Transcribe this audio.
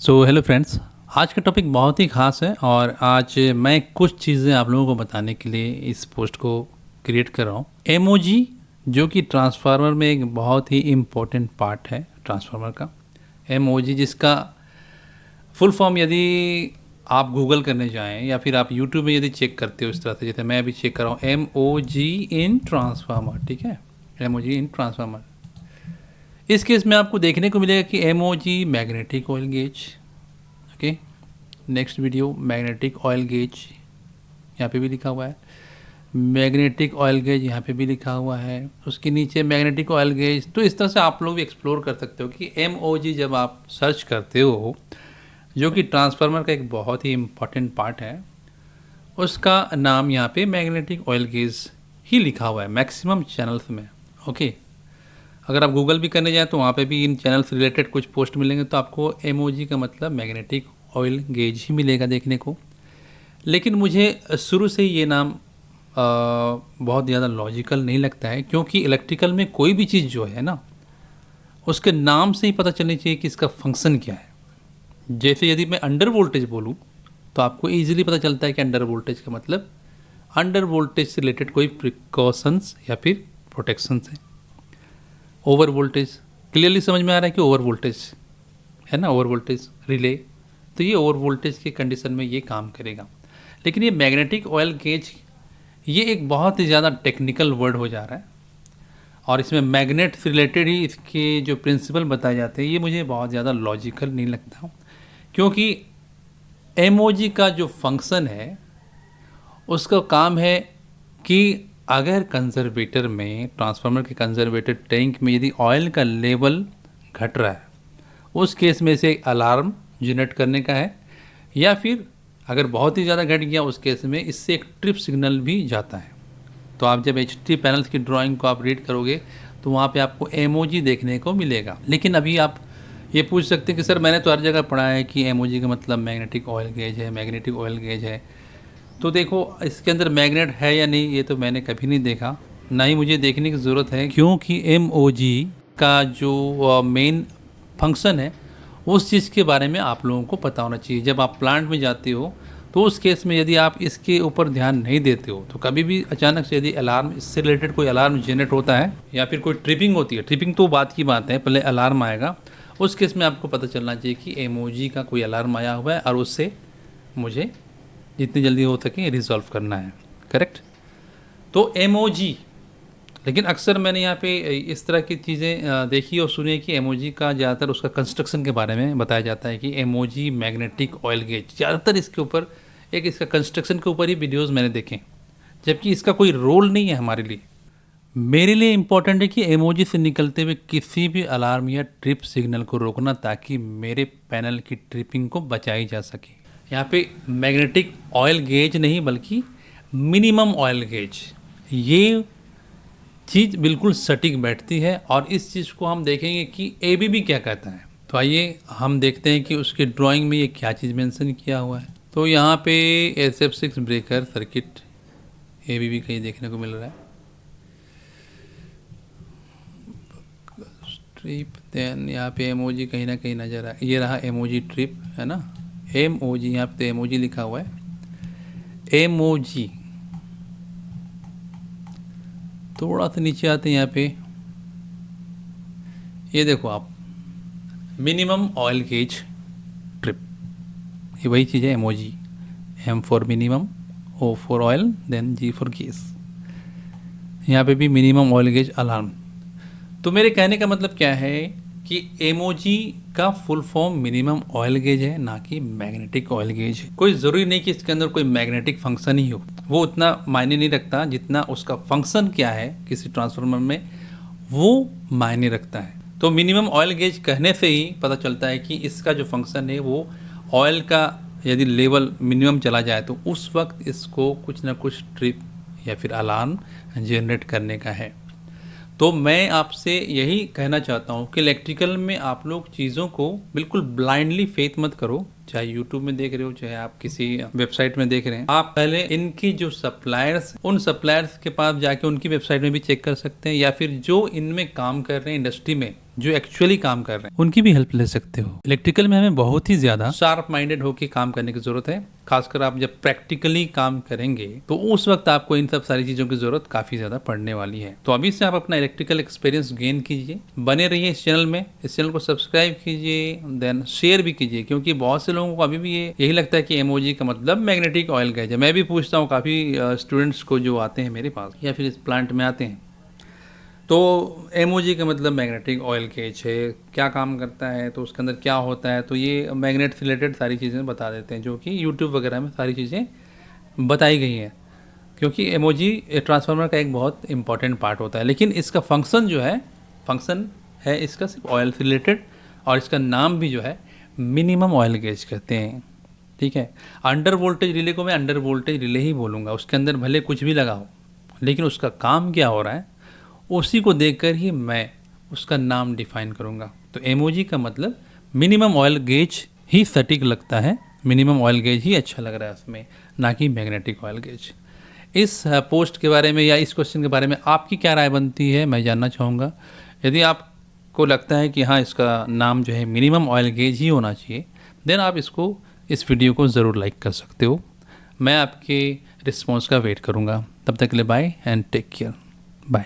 Hello friends. आज का topic बहुत ही ख़ास है और आज मैं कुछ चीज़ें आप लोगों को बताने के लिए इस पोस्ट को क्रिएट कर रहा हूँ। एमओजी जो कि ट्रांसफार्मर में एक बहुत ही इम्पोर्टेंट पार्ट है ट्रांसफार्मर का। एमओजी जिसका फुल फॉर्म यदि आप गूगल करने जाएं या फिर आप यूट्यूब में यदि चेक करते हो इस तरह से, जैसे मैं अभी चेक कर रहा हूँ एमओजी इन ट्रांसफार्मर, ठीक है, एमओजी इन ट्रांसफार्मर। इस केस में आपको देखने को मिलेगा कि MOG magnetic oil gauge, okay. Next video magnetic oil gauge, यहाँ पे भी लिखा हुआ है मैग्नेटिक ऑयल गेज, यहाँ पे भी लिखा हुआ है, उसके नीचे मैग्नेटिक ऑयल गेज। तो इस तरह से आप लोग भी एक्सप्लोर कर सकते हो कि एमओजी जब आप सर्च करते हो, जो कि ट्रांसफार्मर का एक बहुत ही इम्पॉर्टेंट पार्ट है, उसका नाम यहाँ पे मैग्नेटिक ऑयल गेज ही लिखा हुआ है मैक्सिमम चैनल्स में, ओके। अगर आप गूगल भी करने जाएँ तो वहाँ पे भी इन चैनल से रिलेटेड कुछ पोस्ट मिलेंगे, तो आपको एमओजी का मतलब मैग्नेटिक ऑयल गेज ही मिलेगा देखने को। लेकिन मुझे शुरू से ही ये नाम बहुत ज़्यादा लॉजिकल नहीं लगता है, क्योंकि इलेक्ट्रिकल में कोई भी चीज़ जो है ना, उसके नाम से ही पता चलनी चाहिए कि इसका फंक्शन क्या है। जैसे यदि मैं अंडर वोल्टेज बोलूँ तो आपको ईजिली पता चलता है कि अंडर वोल्टेज का मतलब अंडर वोल्टेज से रिलेटेड कोई प्रिकॉशंस या फिर प्रोटेक्शंस है। ओवर वोल्टेज क्लियरली समझ में आ रहा है कि ओवर वोल्टेज है ना, ओवर वोल्टेज रिले, तो ये ओवर वोल्टेज के कंडीशन में ये काम करेगा। लेकिन ये मैग्नेटिक ऑयल गेज ये एक बहुत ही ज़्यादा टेक्निकल वर्ड हो जा रहा है, और इसमें मैग्नेट से रिलेटेड ही इसके जो प्रिंसिपल बताए जाते हैं ये मुझे बहुत ज़्यादा लॉजिकल नहीं लगता, क्योंकि एमओजी का जो फंक्शन है उसका काम है कि अगर कंजर्वेटर में, ट्रांसफार्मर के कंजर्वेटर टैंक में यदि ऑयल का लेवल घट रहा है, उस केस में से अलार्म जनरेट करने का है, या फिर अगर बहुत ही ज़्यादा घट गया उस केस में इससे एक ट्रिप सिग्नल भी जाता है। तो आप जब एचटी पैनल्स की ड्राइंग को आप रीड करोगे तो वहाँ पे आपको एमओजी देखने को मिलेगा। लेकिन अभी आप ये पूछ सकते हैं कि सर मैंने तो हर जगह पढ़ा है कि एमओजी का मतलब मैग्नेटिक ऑयल गेज है, मैग्नेटिक ऑयल गेज है। तो देखो इसके अंदर मैग्नेट है या नहीं ये तो मैंने कभी नहीं देखा, ना ही मुझे देखने की ज़रूरत है, क्योंकि एमओजी का जो मेन फंक्शन है उस चीज़ के बारे में आप लोगों को पता होना चाहिए। जब आप प्लांट में जाते हो तो उस केस में यदि आप इसके ऊपर ध्यान नहीं देते हो तो कभी भी अचानक से यदि अलार्म, इससे रिलेटेड कोई अलार्म जनरेट होता है या फिर कोई ट्रिपिंग होती है, ट्रिपिंग तो बात की बात है, पहले अलार्म आएगा, उस केस में आपको पता चलना चाहिए कि एमओजी का कोई अलार्म आया हुआ है और उससे मुझे जितनी जल्दी हो सके रिजॉल्व करना है, करेक्ट। तो एमओजी, लेकिन अक्सर मैंने यहाँ पे इस तरह की चीज़ें देखी और सुनी कि एमओजी का ज़्यादातर उसका कंस्ट्रक्शन के बारे में बताया जाता है कि एमओजी मैग्नेटिक ऑयल गेज, ज़्यादातर इसके ऊपर एक इसका कंस्ट्रक्शन के ऊपर ही वीडियोस मैंने देखे, जबकि इसका कोई रोल नहीं है हमारे लिए। मेरे लिए इम्पॉर्टेंट है कि एमओजी से निकलते हुए किसी भी अलार्म या ट्रिप सिग्नल को रोकना, ताकि मेरे पैनल की ट्रिपिंग को बचाई जा सके। यहाँ पे मैग्नेटिक ऑयल गेज नहीं बल्कि मिनिमम ऑयल गेज, ये चीज़ बिल्कुल सटीक बैठती है। और इस चीज़ को हम देखेंगे कि एबीबी क्या कहता है। तो आइए हम देखते हैं कि उसके ड्राइंग में ये क्या चीज़ मेंशन किया हुआ है। तो यहाँ पे SF6 ब्रेकर सर्किट एबीबी का ये देखने को मिल रहा है। ट्रिप, देन यहाँ पे एमओजी कहीं ना कहीं नज़र आए, ये रहा एमओजी ट्रिप, है ना, एमओजी, यहाँ पे एमओजी लिखा हुआ है एमओजी। थोड़ा सा नीचे आते हैं यहाँ पे, ये देखो आप, मिनिमम ऑयल गेज ट्रिप, ये वही चीज़ है MOG. M for minimum, O for oil, then G for gauge. यहाँ पे भी मिनिमम ऑयल गेज अलार्म। तो मेरे कहने का मतलब क्या है कि एमओजी का full form minimum oil gauge है, ना कि मैग्नेटिक ऑयल गेज है। कोई ज़रूरी नहीं कि इसके अंदर कोई मैग्नेटिक फंक्शन ही हो, वो उतना मायने नहीं रखता जितना उसका फंक्शन क्या है किसी ट्रांसफार्मर में, वो मायने रखता है। तो मिनिमम ऑयल गेज कहने से ही पता चलता है कि इसका जो फंक्शन है वो ऑयल का यदि लेवल मिनिमम चला जाए तो उस वक्त इसको कुछ ना कुछ ट्रिप या फिर अलार्म जनरेट करने का है। तो मैं आपसे यही कहना चाहता हूँ कि इलेक्ट्रिकल में आप लोग चीज़ों को बिल्कुल ब्लाइंडली फेथ मत करो, चाहे यूट्यूब में देख रहे हो चाहे आप किसी वेबसाइट में देख रहे हैं। आप पहले इनकी जो सप्लायर्स, उन सप्लायर्स के पास जाके उनकी वेबसाइट में भी चेक कर सकते हैं, या फिर जो इनमें काम कर रहे हैं इंडस्ट्री में, जो एक्चुअली काम कर रहे हैं उनकी भी हेल्प ले सकते हो। इलेक्ट्रिकल में हमें बहुत ही ज़्यादा शार्प माइंडेड होकर काम करने की ज़रूरत है, खासकर आप जब प्रैक्टिकली काम करेंगे तो उस वक्त आपको इन सब सारी चीज़ों की ज़रूरत काफ़ी ज़्यादा पड़ने वाली है। तो अभी से आप अपना इलेक्ट्रिकल एक्सपीरियंस गेन कीजिए, बने रहिए इस चैनल में, इस चैनल को सब्सक्राइब कीजिए, देन शेयर भी कीजिए, क्योंकि बहुत से लोगों को अभी भी यही लगता है कि एमओजी का मतलब मैग्नेटिक ऑयल गैज है। मैं भी पूछता हूँ काफ़ी स्टूडेंट्स को जो आते हैं मेरे पास या फिर इस प्लांट में आते हैं, तो एमओजी का मतलब मैग्नेटिक ऑयल गेज है, क्या काम करता है, तो उसके अंदर क्या होता है, तो ये मैग्नेट से रिलेटेड सारी चीज़ें बता देते हैं, जो कि यूट्यूब वगैरह में सारी चीज़ें बताई गई हैं, क्योंकि एमओजी ट्रांसफार्मर का एक बहुत इंपॉर्टेंट पार्ट होता है। लेकिन इसका फंक्शन जो है, फंक्शन है इसका सिर्फ ऑयल से रिलेटेड, और इसका नाम भी जो है मिनिमम ऑयल गेज कहते हैं। ठीक है, अंडर वोल्टेज रिले को मैं अंडर वोल्टेज रिले ही बोलूँगा, उसके अंदर भले कुछ भी लगा हो, लेकिन उसका काम क्या हो रहा है उसी को देखकर ही मैं उसका नाम डिफाइन करूँगा। तो एमओजी का मतलब मिनिमम ऑयल गेज ही सटीक लगता है, मिनिमम ऑयल गेज ही अच्छा लग रहा है उसमें, ना कि मैग्नेटिक ऑयल गेज। इस पोस्ट के बारे में या इस क्वेश्चन के बारे में आपकी क्या राय बनती है, मैं जानना चाहूँगा। यदि आपको लगता है कि हाँ इसका नाम जो है मिनिमम ऑयल गेज ही होना चाहिए, देन आप इसको, इस वीडियो को ज़रूर लाइक कर सकते हो। मैं आपके रिस्पॉन्स का वेट करूँगा। तब तक के लिए bye and take care. Bye.